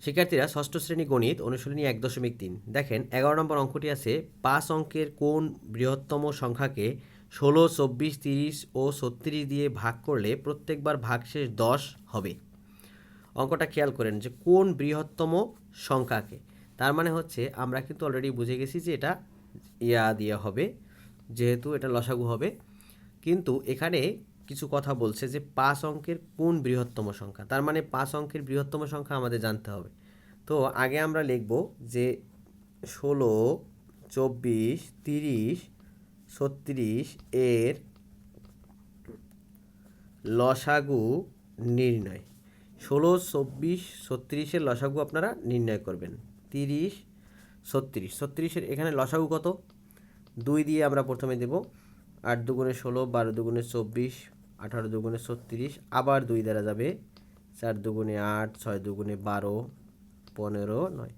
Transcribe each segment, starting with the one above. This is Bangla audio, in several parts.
শিক্ষার্থীরা ষষ্ঠ শ্রেণী গণিত অনুশীলনী 1.3 দেখেন 11 নম্বর অঙ্কটি আছে 5 অঙ্কের কোন বৃহত্তম সংখ্যাকে 16, 24, 30 ও 36 দিয়ে ভাগ করলে প্রত্যেকবার ভাগশেষ 10 হবে। অঙ্কটা খেয়াল করেন যে কোন বৃহত্তম সংখ্যাকে, তার মানে হচ্ছে আমরা কিন্তু অলরেডি বুঝে গেছি যে এটা দিয়ে হবে, যেহেতু এটা লসাগু হবে। কিন্তু এখানে কিছু কথা বলছে যে 5 অঙ্কের কোন বৃহত্তম সংখ্যা, তার মানে 5 অঙ্কের বৃহত্তম সংখ্যা আমাদের জানতে হবে। তো আগে আমরা লিখব যে 16, 24, 30, 36 এর লসাগু নির্ণয়। 16, 24, 36-এর লসাগু আপনারা নির্ণয় করবেন। 30, 36, 36-এর এখানে লসাগু কত? 2 দিয়ে আমরা প্রথমে দেব। 8 দুগুণে 16, 12 দুগুণে 24, 18 দুগুণে 36, আবার 2 দ্বারা যাবে। 4 দুগুণে 8, 6 দুগুণে 12, 15, 9,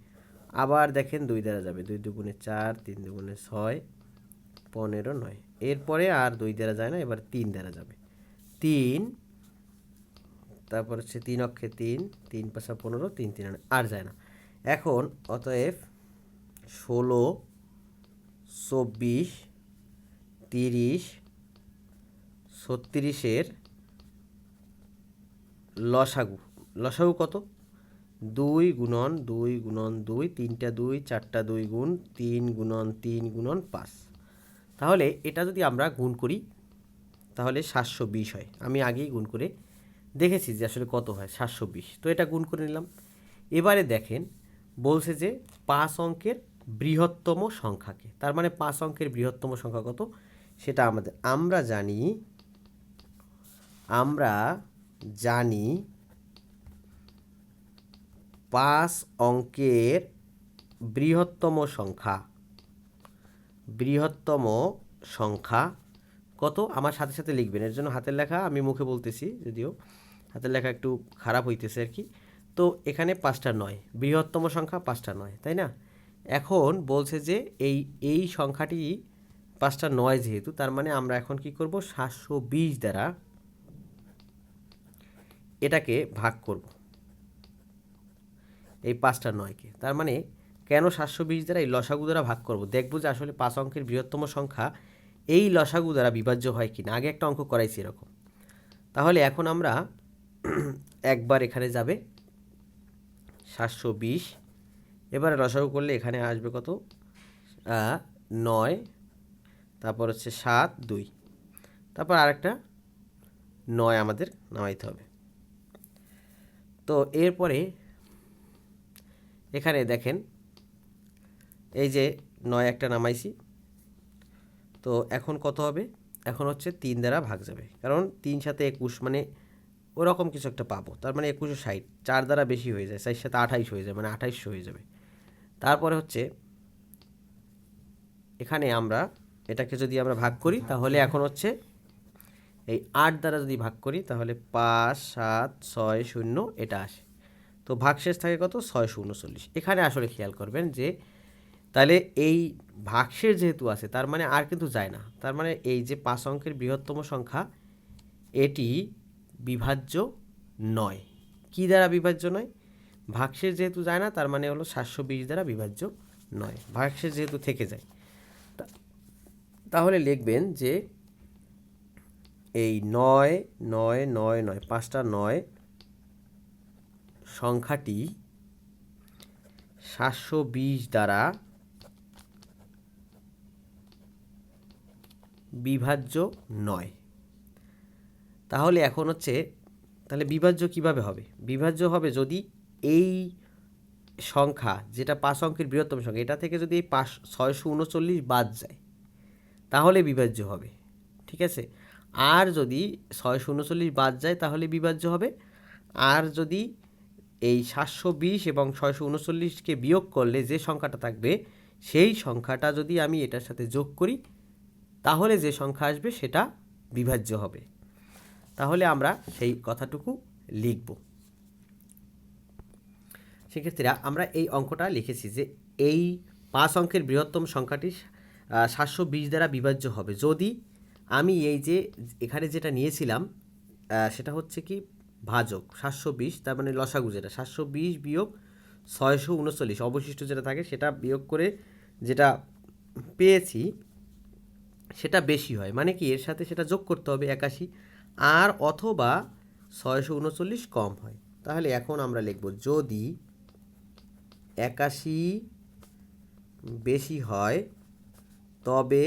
আবার দেখেন 2 দ্বারা যাবে। 2 দুগুণে 4, 3 দুগুণে 6, 15, 9, এরপরে আর 2 দ্বারা যায় না, এবার 3 দ্বারা যাবে। 3, তারপর হচ্ছে 3 অক্ষে 3, 3 পাঁচা 15, 3 3 আর যায় না। এখন অতএব 16, 24, 30, 36-এর লসাগু কত? 2 গুণন 2 গুণন 2, 3টা 2, 4টা 2 গুণ 3 গুণন 3 গুণন 5। তাহলে এটা যদি আমরা গুণ করি তাহলে 720 হয়। আমি আগেই গুণ করে দেখেছি যে আসলে কত হয়, 720। তো এটা গুণ করে নিলাম। এবারে দেখেন বলছে যে 5 অঙ্কের বৃহত্তম সংখ্যাকে, তার মানে 5 অঙ্কের বৃহত্তম সংখ্যা কত সেটা আমরা জানি 5 অঙ্কের বৃহত্তম সংখ্যা কত আমার সাথে সাথে লিখবেন। এর জন্য হাতের লেখা আমি মুখে বলতেছি, যদিও হাতের লেখা একটু খারাপ হইতেছে আর কি। তো এখানে 5টা 9, বৃহত্তম সংখ্যা 5টা 9, তাই না? এখন বলছে যে এই সংখ্যাটি 5টা 9 যেহেতু, তার মানে আমরা এখন কি করব, 720 দ্বারা এটাকে ভাগ করব, এই 5টা 9কে। তার মানে কেন 720 দ্বারা, এই লসাগু দ্বারা ভাগ করব, দেখব যে আসলে 5 অঙ্কের বৃহত্তম সংখ্যা এই লসাগু দ্বারা বিভাজ্য হয় কিনা। আগে একটা অঙ্ক করাইছি এরকম। তাহলে এখন আমরা একবার এখানে যাবে 720, এবারে লসাগু করলে এখানে আসবে কত, 9, তারপর হচ্ছে 7, 2, তারপর আরেকটা 9 আমাদের নামাইতে হবে। তো এরপরে এখানে দেখেন এই যে 9 একটা নামাইছি। তো এখন কত হবে, এখন হচ্ছে 3 দ্বারা ভাগ যাবে, কারণ 3 সাথে 21 মানে ওরকম কিছু একটা পাবো। তার মানে 21 60, 4 দ্বারা বেশি হয়ে যায়, 4 সাথে 28 হয়ে যায়, মানে 2800 হয়ে যাবে। তারপরে হচ্ছে এখানে আমরা এটাকে যদি আমরা ভাগ করি তাহলে এখন হচ্ছে এই 8 দ্বারা যদি ভাগ করি তাহলে 5, 7, 6, 0 এটা আসে। তো ভাগশেষ থাকে কত, 639। এখানে আসলে খেয়াল করবেন যে তাহলে এই ভাগশেষ যেহেতু আছে তার মানে আর কিন্তু যায় না। তার মানে এই যে 5 অঙ্কের বৃহত্তম সংখ্যা এটি বিভাজ্য নয়। কি দ্বারা বিভাজ্য নয়? ভাগশেষ যেহেতু যায় না, তার মানে হলো 720 দ্বারা বিভাজ্য নয়। ভাগশেষ যেহেতু থেকে যায়, তাহলে লিখবেন যে এই 9, 9, 9, 9, 5টা 9 সংখ্যাটি 720 দ্বারা বিভাজ্য নয়। তাহলে এখন হচ্ছে তাহলে বিভাজ্য কিভাবে হবে? বিভাজ্য হবে যদি এই সংখ্যা যেটা 5 অঙ্কের বৃহত্তম সংখ্যা, এটা থেকে যদি এই 639 বাদ যায় তাহলে বিভাজ্য হবে, ঠিক আছে? আর যদি 639 বাদ যায় তাহলে বিভাজ্য হবে। আর যদি এই 720 এবং 639কে বিয়োগ করলে যে সংখ্যাটা থাকবে সেই সংখ্যাটা যদি আমি এটার সাথে যোগ করি তাহলে যে সংখ্যা আসবে সেটা বিভাজ্য হবে। তাহলে আমরা সেই কথাটুকু লিখব। শিক্ষার্থীরা আমরা এই অঙ্কটা লিখেছি যে এই 5 অঙ্কের বৃহত্তম সংখ্যাটি 720 দ্বারা বিভাজ্য হবে যদি আমি এই যে এখানে যেটা নিয়েছিলাম সেটা হচ্ছে কি ভাজক 720, তার মানে লসাগু যেটা 720 বিয়োগ 639, অবশিষ্ট যেটা থাকে সেটা বিয়োগ করে যেটা পেয়েছি সেটা বেশি হয়, মানে কি এর সাথে সেটা যোগ করতে হবে 81, আর অথবা 639 কম হয়। তাহলে এখন আমরা লিখব যদি 81 বেশি হয় তবে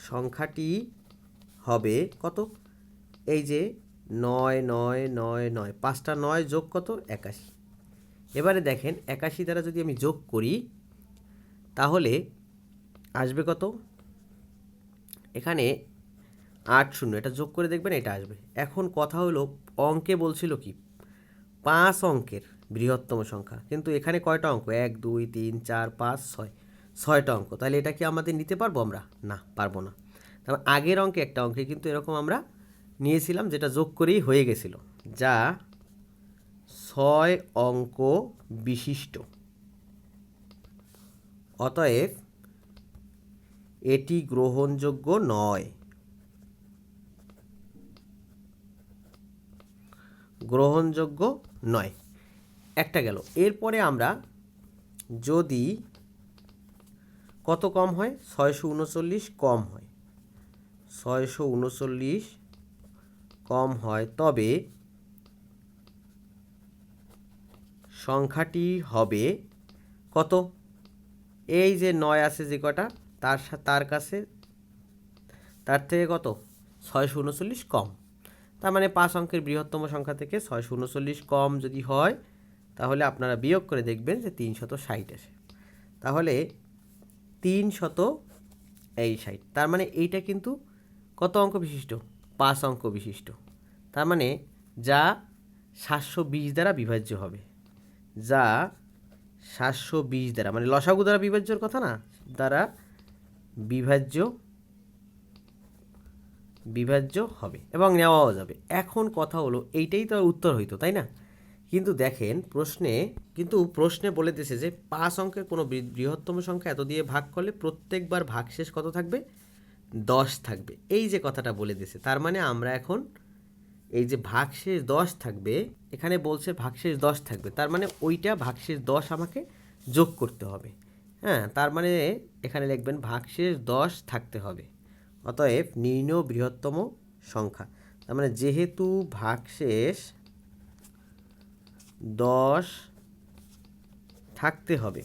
সংখ্যাটি হবে কত? এই যে 9 5টা 9 যোগ কত? 81। এবারে দেখেন 81 দ্বারা যদি আমি যোগ করি তাহলে আসবে কত? এখানে 80, এটা যোগ করে দেখবেন এটা আসবে। এখন কথা হলো অঙ্কে বলছিল কি 5 অঙ্কের বৃহত্তম সংখ্যা, কিন্তু এখানে কয়টা অঙ্ক? 1 2 3 4 5 6, 6টা অঙ্ক। তাহলে এটা কি আমাদের নিতে পারবো আমরা? না, পারবো না। তারপর আগের অঙ্কে একটা অঙ্কে কিন্তু এরকম আমরা নিয়েছিলাম যেটা যোগ করেই হয়ে গেছিল, যা 6 অঙ্ক বিশিষ্ট। অতএব এটি গ্রহণযোগ্য নয়। গ্রহণযোগ্য নয়, একটা গেল। এরপরে আমরা যদি কত কম হয়? 639 কম হয়, 639 কম হয় তবে সংখ্যাটি হবে কত? এই যে 9 আছে যে কটা, তার কাছে তার থেকে কত? 639 কম। তার মানে 5 অঙ্কের বৃহত্তম সংখ্যা থেকে 639 কম যদি হয় তাহলে আপনারা বিয়োগ করে দেখবেন যে 360 আসে। তাহলে 360, তার মানে এইটা কিন্তু কত অঙ্ক বিশিষ্ট? 5 অঙ্ক বিশিষ্ট। তার মানে যা 720 দ্বারা বিভাজ্য হবে, যা 720 দ্বারা, মানে লসাগু দ্বারা বিভাজ্যর কথা না, দ্বারা বিভাজ্য হবে এবং নেওয়াও যাবে। এখন কথা হলো এইটাই তো উত্তর হইতো, তাই না? কিন্তু দেখেন প্রশ্নে বলে দিয়েছে যে 5 অঙ্কের কোনো বৃহত্তম সংখ্যা এত দিয়ে ভাগ করলে প্রত্যেকবার ভাগশেষ কত থাকবে? 10 থাকবে। এই যে কথাটা বলে দিয়েছে, তার মানে আমরা এখন এই যে ভাগশেষ 10 থাকবে, এখানে বলছে ভাগশেষ 10 থাকবে, তার মানে ওইটা ভাগশেষ 10 আমাকে যোগ করতে হবে। হ্যাঁ, তার মানে এখানে লিখবেন ভাগশেষ 10 থাকতে হবে। অতএব নির্ণেয় বৃহত্তম সংখ্যা, তার মানে যেহেতু ভাগশেষ 10 থাকতে হবে,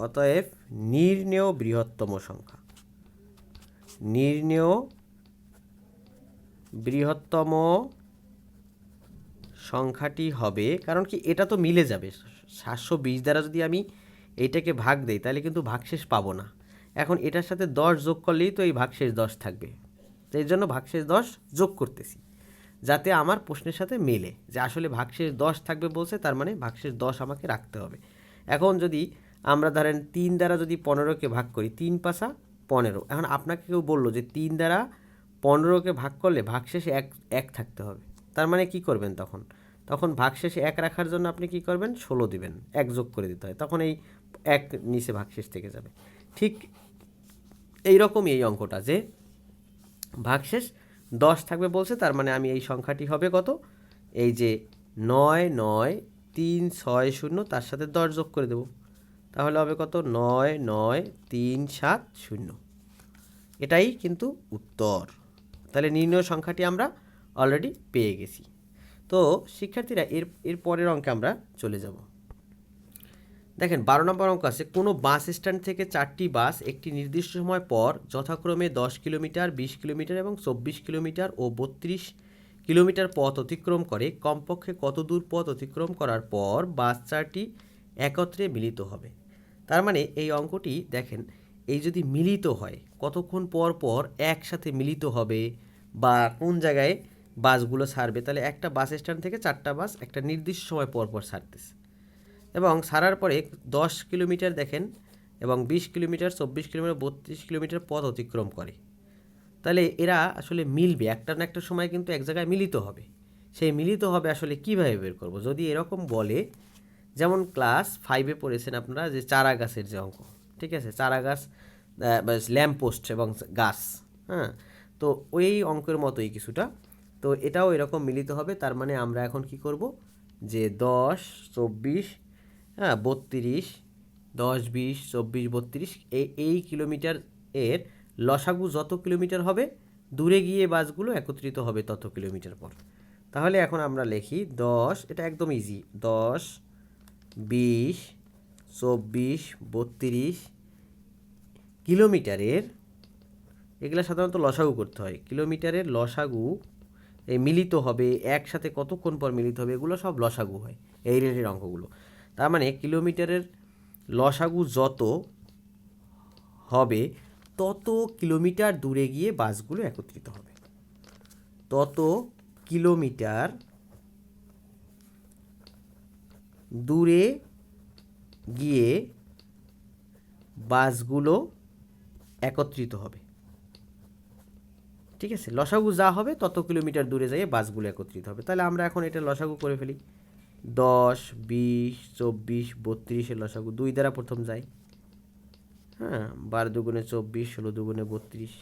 অতএব নির্ণেয় বৃহত্তম সংখ্যা, নির্ণেয় বৃহত্তম সংখ্যাটি হবে, কারণ কি এটা তো মিলে যাবে। 720 দ্বারা যদি আমি এইটাকে ভাগ দেই তাহলে কিন্তু ভাগশেষ পাবো না। এখন এটার সাথে 10 যোগ করলেই তো এই ভাগশেষ 10 থাকবে, তো এই জন্য ভাগশেষ 10 যোগ করতেছি যাতে আমার প্রশ্নের সাথে মেলে যে আসলে ভাগশেষ 10 থাকবে বলছে, তার মানে ভাগশেষ 10 আমাকে রাখতে হবে। এখন যদি আমরা ধরেন 3 দ্বারা যদি 15কে ভাগ করি, 3 পাশা 15। এখন আপনাকে কেউ বললো যে 3 দ্বারা 15কে ভাগ করলে ভাগশেষ 1 থাকতে হবে, তার মানে কি করবেন তখন ভাগশেষে 1 রাখার জন্য আপনি কি করবেন? 16 দিবেন, 1 যোগ করে দিতে হয়, তখন এই 1 নিচে ভাগশেষ থেকে যাবে। ঠিক এইরকমই এই অঙ্কটা, যে ভাগশেষ 10 থাকবে বলছে, তার মানে আমি এই সংখ্যাটি হবে কত? এই যে 99360, তার সাথে 10 যোগ করে দেব, তাহলে হবে কত? 99370। এটাই কিন্তু উত্তর। তাহলে নির্ণয় সংখ্যাটি আমরা অলরেডি পেয়ে গেছি। তো শিক্ষার্থীরা এর পরের অঙ্কে আমরা চলে যাব। দেখেন 12 নম্বর অঙ্ক আছে, কোনো বাস স্ট্যান্ড থেকে 4টি বাস একটি নির্দিষ্ট সময় পর যথাক্রমে 10 কিলোমিটার, 20 কিলোমিটার এবং 24 কিলোমিটার ও 32 কিলোমিটার পথ অতিক্রম করে। কমপক্ষে কত দূর পথ অতিক্রম করার পর বাস 4টি একত্রে মিলিত হবে? তার মানে এই অঙ্কটি দেখেন, এই যদি মিলিত হয় কতক্ষণ পর পর একসাথে মিলিত হবে বা কোন জায়গায় বাসগুলো ছাড়বে, তাহলে একটা বাস স্ট্যান্ড থেকে 4টা বাস একটা নির্দিষ্ট সময় পর পর ছাড়তেছে এবং ছাড়ার পরে 10 কিলোমিটার দেখেন এবং 20 কিলোমিটার, 24 কিলোমিটার, 32 কিলোমিটার পথ অতিক্রম করে। তাহলে এরা আসলে মিলবে, একটা না একটা সময় কিন্তু এক জায়গায় মিলিত হবে। সেই মিলিত হবে আসলে কীভাবে বের করব? যদি এরকম বলে, যেমন ক্লাস 5-এ পড়েছেন আপনারা যে চারা গাছের যে অঙ্ক, ঠিক আছে, চারা গাছ, ল্যাম্পপোস্ট এবং গাছ, হ্যাঁ, তো ওই অঙ্কের মতোই কিছুটা। তো এটাও এরকম মিলিত হবে। তার মানে আমরা এখন কি করব যে 10, 24 হ্যাঁ 32, 10, 20, 24, 32 এই কিলোমিটার এর লসাগু যত কিলোমিটার হবে দূরে গিয়ে বাসগুলো একত্রিত হবে তত কিলোমিটার পর। তাহলে এখন আমরা লিখি 10, এটা একদম ইজি, 10, 20, 24, 32 কিলোমিটারের, এগুলো সাধারণত লসাগু করতে হয়, কিলোমিটারের লসাগু এই মিলিত হবে একসাথে কতক্ষণ পর মিলিত হবে, এগুলো সব লসাগু হয় এই রেটের অঙ্কগুলো। তার মানে কিলোমিটারের লসাগু যত হবে তত কিলোমিটার দূরে গিয়ে বাসগুলো একত্রিত হবে, তত কিলোমিটার দূরে গিয়ে বাসগুলো একত্রিত হবে। ঠিক আছে, লসাগু যা হবে তত কিলোমিটার দূরে যাইয়ে বাসগুলো একত্রিত হবে। তাহলে আমরা এখন এটা লসাগু করে ফেলি। 10, 20, 24, 32 লসাগু 2 দ্বারা প্রথম যায়। হ্যাঁ 12 দুগুণে 24, 16 দুগুণে 32,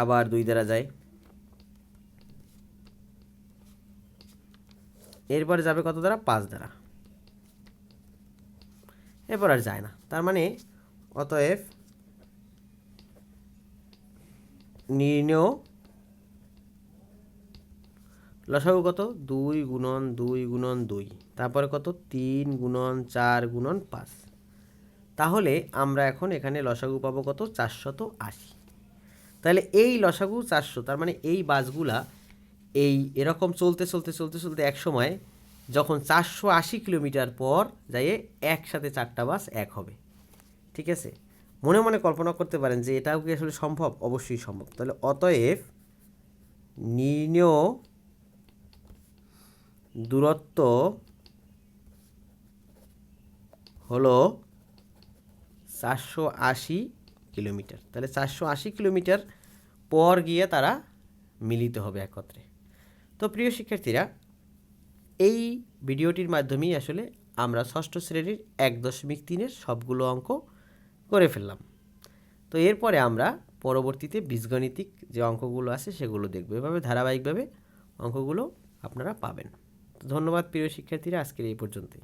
আবার 2 দ্বারা যায়, এরপরে যাবে কত দ্বারা, 5 দ্বারা, এরপর আর যায় না। তার মানে অতএব নির্ণেয় লসাগু কত, 2 গুণন 2 গুণন 2, তারপরে কত 3 গুণন 4 গুণন 5। তাহলে আমরা এখন এখানে লসাগু পাবো কত, 480। তাহলে এই লসাগু 400, তার মানে এই বাসগুলা এই এরকম চলতে চলতে চলতে চলতে এক সময় যখন 480 কিলোমিটার পর যাইয়ে একসাথে 4টা বাস এক হবে। ঠিক আছে, মনে মনে কল্পনা করতে পারেন যে এটাও কি আসলে সম্ভব, অবশ্যই সম্ভব। তাহলে অতএব নির্ণেয় দূরত্ব হলো 480 কিলোমিটার। তাহলে 480 কিলোমিটার পর গিয়ে তারা মিলিত হবে একত্রে। তো প্রিয় শিক্ষার্থীরা, এই ভিডিওটির মাধ্যমেই আসলে আমরা ষষ্ঠ শ্রেণীর 1.3-এর সবগুলো অঙ্ক করে ফেললাম। তো এরপরে আমরা পরবর্তীতে বীজগণিতিক যে অঙ্কগুলো আছে সেগুলো দেখব। এভাবে ধারাবাহিকভাবে অঙ্কগুলো আপনারা পাবেন। তো ধন্যবাদ প্রিয় শিক্ষার্থীরা, আজকের এই পর্যন্তই।